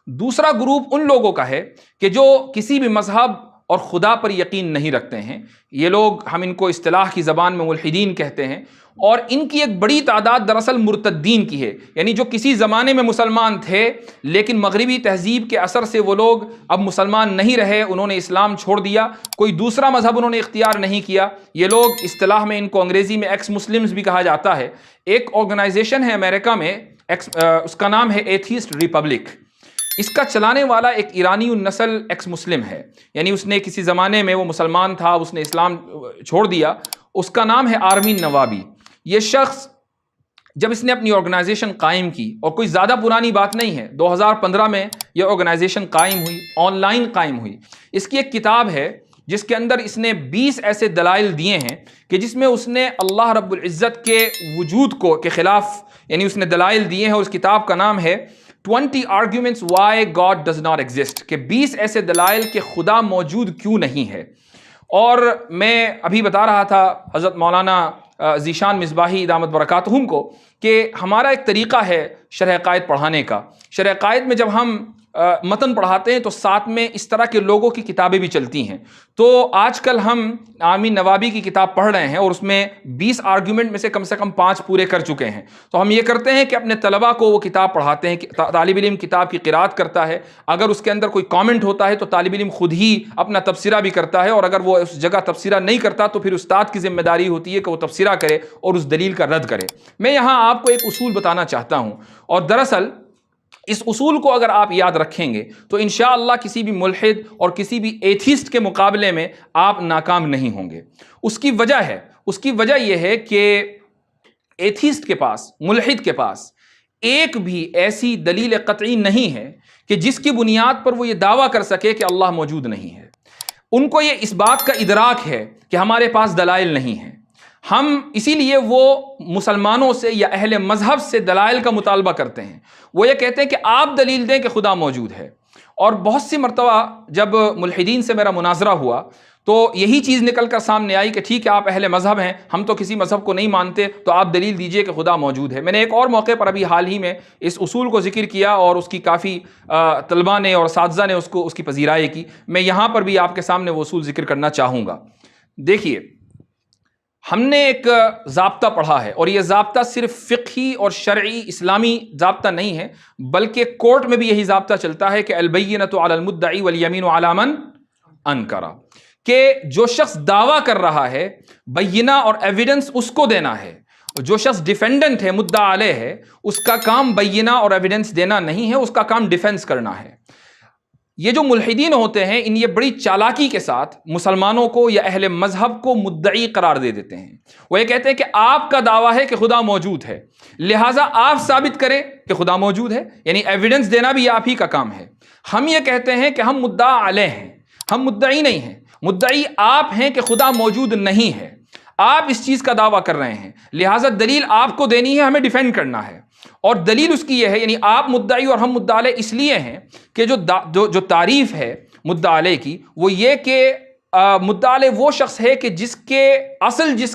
دوسرا گروپ ان لوگوں کا ہے کہ جو کسی بھی مذہب اور خدا پر یقین نہیں رکھتے ہیں. یہ لوگ، ہم ان کو اصطلاح کی زبان میں ملحدین کہتے ہیں، اور ان کی ایک بڑی تعداد دراصل مرتدین کی ہے، یعنی جو کسی زمانے میں مسلمان تھے لیکن مغربی تہذیب کے اثر سے وہ لوگ اب مسلمان نہیں رہے، انہوں نے اسلام چھوڑ دیا، کوئی دوسرا مذہب انہوں نے اختیار نہیں کیا. یہ لوگ اصطلاح میں ان کو انگریزی میں ایکس مسلمز بھی کہا جاتا ہے. ایک آرگنائزیشن ہے امریکہ میں، اس کا نام ہے ایتھیسٹ ریپبلک. اس کا چلانے والا ایک ایرانی النسل ایکس مسلم ہے، یعنی اس نے کسی زمانے میں وہ مسلمان تھا، اس نے اسلام چھوڑ دیا. اس کا نام ہے آرمین نوابی. یہ شخص جب اس نے اپنی آرگنائزیشن قائم کی، اور کوئی زیادہ پرانی بات نہیں ہے، 2015 میں یہ آرگنائزیشن قائم ہوئی، آن لائن قائم ہوئی. اس کی ایک کتاب ہے جس کے اندر اس نے 20 ایسے دلائل دیے ہیں کہ جس میں اس نے اللہ رب العزت کے وجود کے خلاف، یعنی اس نے دلائل دیے ہیں. اور اس کتاب کا نام ہے 20 Arguments Why God Does Not Exist، کہ 20 ایسے دلائل کہ خدا موجود کیوں نہیں ہے. اور میں ابھی بتا رہا تھا حضرت مولانا ذیشان مصباحی دامت برکاتہم کو کہ ہمارا ایک طریقہ ہے شرح عقائد پڑھانے کا. شرح عقائد میں جب ہم متن پڑھاتے ہیں تو ساتھ میں اس طرح کے لوگوں کی کتابیں بھی چلتی ہیں. تو آج کل ہم آرمین نوابی کی کتاب پڑھ رہے ہیں، اور اس میں 20 آرگیومنٹ میں سے کم 5 پورے کر چکے ہیں. تو ہم یہ کرتے ہیں کہ اپنے طلباء کو وہ کتاب پڑھاتے ہیں. طالب علم کتاب کی قرات کرتا ہے، اگر اس کے اندر کوئی کامنٹ ہوتا ہے تو طالب علم خود ہی اپنا تبصرہ بھی کرتا ہے، اور اگر وہ اس جگہ تبصرہ نہیں کرتا تو پھر استاد کی ذمہ داری ہوتی ہے کہ وہ تبصرہ کرے اور اس دلیل کا رد کرے. میں یہاں آپ کو ایک اصول بتانا چاہتا ہوں، اور دراصل اس اصول کو اگر آپ یاد رکھیں گے تو انشاءاللہ کسی بھی ملحد اور کسی بھی ایتھیسٹ کے مقابلے میں آپ ناکام نہیں ہوں گے. اس کی وجہ یہ ہے کہ ایتھیسٹ کے پاس، ملحد کے پاس ایک بھی ایسی دلیل قطعی نہیں ہے کہ جس کی بنیاد پر وہ یہ دعویٰ کر سکے کہ اللہ موجود نہیں ہے. ان کو یہ اس بات کا ادراک ہے کہ ہمارے پاس دلائل نہیں ہیں. ہم اسی لیے وہ مسلمانوں سے یا اہل مذہب سے دلائل کا مطالبہ کرتے ہیں. وہ یہ کہتے ہیں کہ آپ دلیل دیں کہ خدا موجود ہے. اور بہت سی مرتبہ جب ملحدین سے میرا مناظرہ ہوا تو یہی چیز نکل کر سامنے آئی کہ ٹھیک ہے آپ اہل مذہب ہیں، ہم تو کسی مذہب کو نہیں مانتے، تو آپ دلیل دیجئے کہ خدا موجود ہے. میں نے ایک اور موقع پر ابھی حال ہی میں اس اصول کو ذکر کیا، اور اس کی کافی طلباء نے اور اساتذہ نے اس کی پذیرائی کی. میں یہاں پر بھی آپ کے سامنے وہ اصول ذکر کرنا چاہوں گا. دیکھیے، ہم نے ایک ضابطہ پڑھا ہے، اور یہ ضابطہ صرف فقہی اور شرعی اسلامی ضابطہ نہیں ہے، بلکہ کورٹ میں بھی یہی ضابطہ چلتا ہے کہ البینۃ علی المدعی والیمین علی من انکر، کہ جو شخص دعویٰ کر رہا ہے بینہ اور ایویڈنس اس کو دینا ہے. جو شخص ڈیفینڈنٹ ہے، مدعا علیہ ہے، اس کا کام بینہ اور ایویڈنس دینا نہیں ہے، اس کا کام ڈیفینس کرنا ہے. یہ جو ملحدین ہوتے ہیں، ان یہ بڑی چالاکی کے ساتھ مسلمانوں کو یا اہل مذہب کو مدعی قرار دے دیتے ہیں. وہ یہ کہتے ہیں کہ آپ کا دعویٰ ہے کہ خدا موجود ہے، لہٰذا آپ ثابت کریں کہ خدا موجود ہے، یعنی ایویڈنس دینا بھی آپ ہی کا کام ہے. ہم یہ کہتے ہیں کہ ہم مدعا علیہ ہیں، ہم مدعی نہیں ہیں. مدعی آپ ہیں کہ خدا موجود نہیں ہے، آپ اس چیز کا دعویٰ کر رہے ہیں، لہٰذا دلیل آپ کو دینی ہے، ہمیں ڈیفینڈ کرنا ہے. اور دلیل اس کی یہ ہے، یعنی آپ مدعی اور ہم مدعا علیہ اس لیے ہیں کہ جو تعریف ہے مدعا علیہ کی، وہ یہ کہ مدعا علیہ وہ شخص ہے کہ جس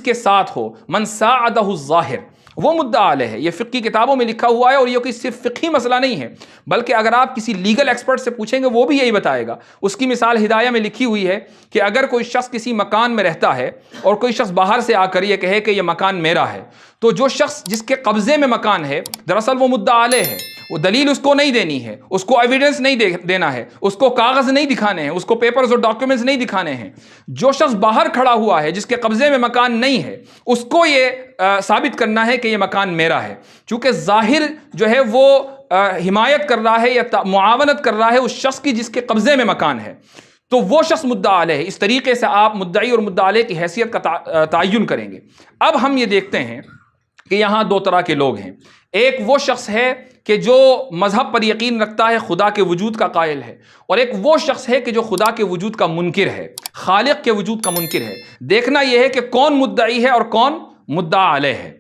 کے ساتھ ہو، من ساعدہ الظاہر، وہ مدعا علیہ ہے. یہ فقہی کتابوں میں لکھا ہوا ہے، اور یہ کوئی صرف فقہی مسئلہ نہیں ہے، بلکہ اگر آپ کسی لیگل ایکسپرٹ سے پوچھیں گے وہ بھی یہی بتائے گا. اس کی مثال ہدایہ میں لکھی ہوئی ہے کہ اگر کوئی شخص کسی مکان میں رہتا ہے اور کوئی شخص باہر سے آ کر یہ کہے کہ یہ مکان میرا ہے، تو جو شخص جس کے قبضے میں مکان ہے دراصل وہ مدعا علیہ ہے. وہ دلیل اس کو نہیں دینی ہے، اس کو ایویڈنس نہیں دینا ہے، اس کو کاغذ نہیں دکھانے ہیں، اس کو پیپرز اور ڈاکیومنٹس نہیں دکھانے ہیں. جو شخص باہر کھڑا ہوا ہے، جس کے قبضے میں مکان نہیں ہے، اس کو یہ ثابت کرنا ہے کہ یہ مکان میرا ہے. چونکہ ظاہر جو ہے وہ حمایت کر رہا ہے یا معاونت کر رہا ہے اس شخص کی جس کے قبضے میں مکان ہے، تو وہ شخص مدعا علیہ ہے. اس طریقے سے آپ مدعی اور مدعا علیہ کی حیثیت کا تعین کریں گے. اب ہم یہ دیکھتے ہیں کہ یہاں دو طرح کے لوگ ہیں. ایک وہ شخص ہے کہ جو مذہب پر یقین رکھتا ہے، خدا کے وجود کا قائل ہے، اور ایک وہ شخص ہے کہ جو خدا کے وجود کا منکر ہے، خالق کے وجود کا منکر ہے. دیکھنا یہ ہے کہ کون مدعی ہے اور کون مدعا علیہ ہے.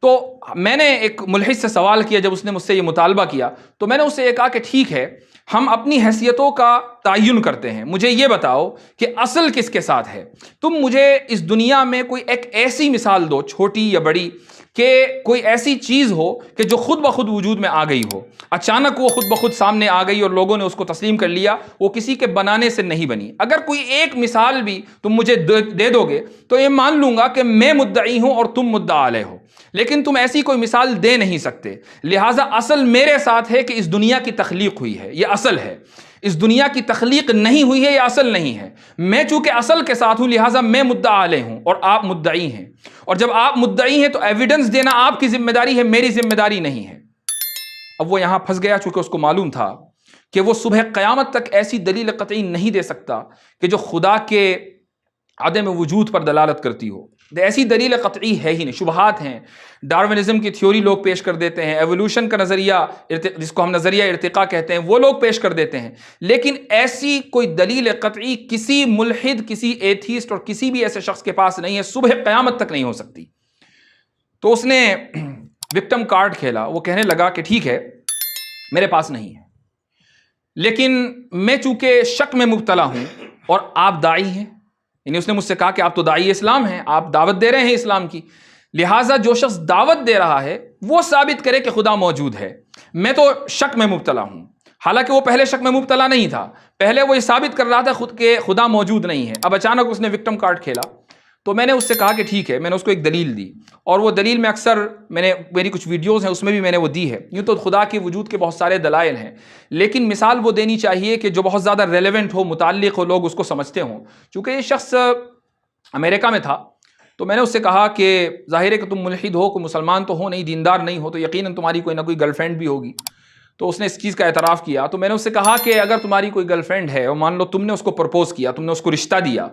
تو میں نے ایک ملحد سے سوال کیا، جب اس نے مجھ سے یہ مطالبہ کیا تو میں نے اس سے یہ کہا کہ ٹھیک ہے، ہم اپنی حیثیتوں کا تعین کرتے ہیں، مجھے یہ بتاؤ کہ اصل کس کے ساتھ ہے. تم مجھے اس دنیا میں کوئی ایک ایسی مثال دو، چھوٹی یا بڑی، کہ کوئی ایسی چیز ہو کہ جو خود بخود وجود میں آ گئی ہو، اچانک وہ خود بخود سامنے آ گئی اور لوگوں نے اس کو تسلیم کر لیا، وہ کسی کے بنانے سے نہیں بنی۔ اگر کوئی ایک مثال بھی تم مجھے دے دو گے تو یہ مان لوں گا کہ میں مدعی ہوں اور تم مدعا علیہ ہو، لیکن تم ایسی کوئی مثال دے نہیں سکتے۔ لہٰذا اصل میرے ساتھ ہے کہ اس دنیا کی تخلیق ہوئی ہے، یہ اصل ہے۔ اس دنیا کی تخلیق نہیں ہوئی ہے، یہ اصل نہیں ہے۔ میں چونکہ اصل کے ساتھ ہوں لہٰذا میں مدعا علیہ ہوں اور آپ مدعی ہیں، اور جب آپ مدعی ہیں تو ایویڈنس دینا آپ کی ذمہ داری ہے، میری ذمہ داری نہیں ہے۔ اب وہ یہاں پھنس گیا، چونکہ اس کو معلوم تھا کہ وہ صبح قیامت تک ایسی دلیل قطعی نہیں دے سکتا کہ جو خدا کے عدم وجود پر دلالت کرتی ہو۔ ایسی دلیل قطعی ہے ہی نہیں، شبہات ہیں، ڈارونزم کی تھیوری لوگ پیش کر دیتے ہیں، ایوولوشن کا نظریہ جس کو ہم نظریہ ارتقاء کہتے ہیں وہ لوگ پیش کر دیتے ہیں، لیکن ایسی کوئی دلیل قطعی کسی ملحد، کسی ایتھیسٹ اور کسی بھی ایسے شخص کے پاس نہیں ہے، صبح قیامت تک نہیں ہو سکتی۔ تو اس نے وکٹم کارڈ کھیلا، وہ کہنے لگا کہ ٹھیک ہے میرے پاس نہیں ہے، لیکن میں چونکہ شک میں مبتلا ہوں اور آپ داعی ہیں، یعنی اس نے مجھ سے کہا کہ آپ تو داعی اسلام ہیں، آپ دعوت دے رہے ہیں اسلام کی، لہٰذا جو شخص دعوت دے رہا ہے وہ ثابت کرے کہ خدا موجود ہے۔ میں تو شک میں مبتلا ہوں، حالانکہ وہ پہلے شک میں مبتلا نہیں تھا، پہلے وہ یہ ثابت کر رہا تھا خود کہ خدا موجود نہیں ہے۔ اب اچانک اس نے وکٹم کارڈ کھیلا، تو میں نے اس سے کہا کہ ٹھیک ہے، میں نے اس کو ایک دلیل دی، اور وہ دلیل میں اکثر میری کچھ ویڈیوز ہیں اس میں بھی میں نے وہ دی ہے۔ یوں تو خدا کے وجود کے بہت سارے دلائل ہیں، لیکن مثال وہ دینی چاہیے کہ جو بہت زیادہ ریلیونٹ ہو، متعلق ہو، لوگ اس کو سمجھتے ہوں۔ چونکہ یہ شخص امریکہ میں تھا، تو میں نے اس سے کہا کہ ظاہر ہے کہ تم ملحد ہو، کوئی مسلمان تو ہو نہیں، دیندار نہیں ہو، تو یقیناً تمہاری کوئی نہ کوئی گرل فرینڈ بھی ہوگی۔ تو اس نے اس چیز کا اعتراف کیا، تو میں نے اس سے کہا کہ اگر تمہاری کوئی گرل فرینڈ ہے اور مان لو تم نے اس کو پرپوز کیا، تم نے اس کو رشتہ دیا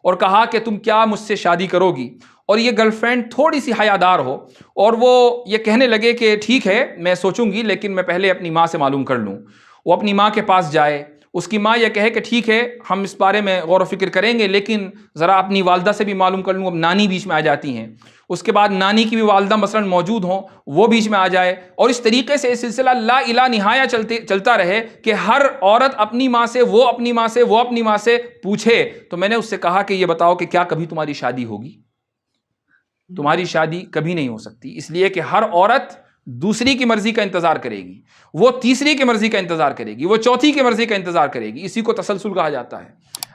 اور کہا کہ تم کیا مجھ سے شادی کرو گی، اور یہ گرل فرینڈ تھوڑی سی حیادار ہو اور وہ یہ کہنے لگے کہ ٹھیک ہے میں سوچوں گی لیکن میں پہلے اپنی ماں سے معلوم کر لوں، وہ اپنی ماں کے پاس جائے، اس کی ماں یہ کہے کہ ٹھیک ہے ہم اس بارے میں غور و فکر کریں گے لیکن ذرا اپنی والدہ سے بھی معلوم کر لوں، اب نانی بیچ میں آ جاتی ہیں، اس کے بعد نانی کی بھی والدہ مثلا موجود ہوں، وہ بیچ میں آ جائے، اور اس طریقے سے یہ سلسلہ لا الہ نہایہ چلتا رہے کہ ہر عورت اپنی ماں سے، وہ اپنی ماں سے، وہ اپنی ماں سے پوچھے۔ تو میں نے اس سے کہا کہ یہ بتاؤ کہ کیا کبھی تمہاری شادی ہوگی؟ تمہاری شادی کبھی نہیں ہو سکتی، اس لیے کہ ہر عورت دوسری کی مرضی کا انتظار کرے گی، وہ تیسری کی مرضی کا انتظار کرے گی، وہ چوتھی کی مرضی کا انتظار کرے گی۔ اسی کو تسلسل کہا جاتا ہے،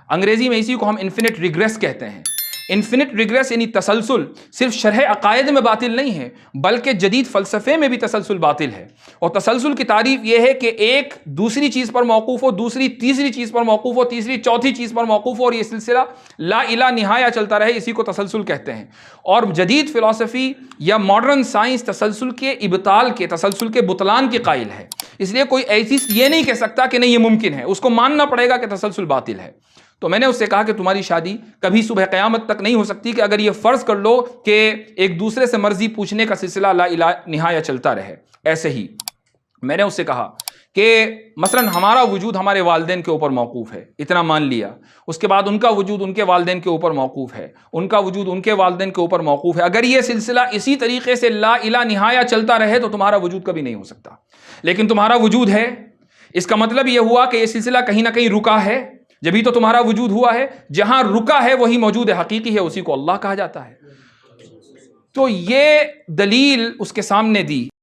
انگریزی میں اسی کو ہم انفینٹ ریگریس کہتے ہیں۔ انفینٹ ریگریس یعنی تسلسل صرف شرح عقائد میں باطل نہیں ہے بلکہ جدید فلسفے میں بھی تسلسل باطل ہے، اور تسلسل کی تعریف یہ ہے کہ ایک دوسری چیز پر موقوف ہو، دوسری تیسری چیز پر موقوف ہو، تیسری چوتھی چیز پر موقوف ہو، اور یہ سلسلہ لا الہ نہایہ چلتا رہے، اسی کو تسلسل کہتے ہیں۔ اور جدید فلسفی یا ماڈرن سائنس تسلسل کے ابطال کے، تسلسل کے بطلان کی قائل ہے، اس لیے کوئی ایتھیسٹ یہ نہیں کہہ سکتا کہ نہیں یہ ممکن ہے، اس کو ماننا پڑے گا کہ تسلسل باطل ہے۔ تو میں نے اس سے کہا کہ تمہاری شادی کبھی صبح قیامت تک نہیں ہو سکتی کہ اگر یہ فرض کر لو کہ ایک دوسرے سے مرضی پوچھنے کا سلسلہ لا الہ نہایہ چلتا رہے۔ ایسے ہی میں نے اس سے کہا کہ مثلا ہمارا وجود ہمارے والدین کے اوپر موقوف ہے، اتنا مان لیا، اس کے بعد ان کا وجود ان کے والدین کے اوپر موقوف ہے، ان کا وجود ان کے والدین کے اوپر موقوف ہے، اگر یہ سلسلہ اسی طریقے سے لا الہ نہایہ چلتا رہے تو تمہارا وجود کبھی نہیں ہو سکتا، لیکن تمہارا وجود ہے، اس کا مطلب یہ ہوا کہ یہ سلسلہ کہیں نہ کہیں رکا ہے، جبھی تو تمہارا وجود ہوا ہے، جہاں رکا ہے وہی موجود حقیقی ہے، اسی کو اللہ کہا جاتا ہے۔ تو یہ دلیل اس کے سامنے دی۔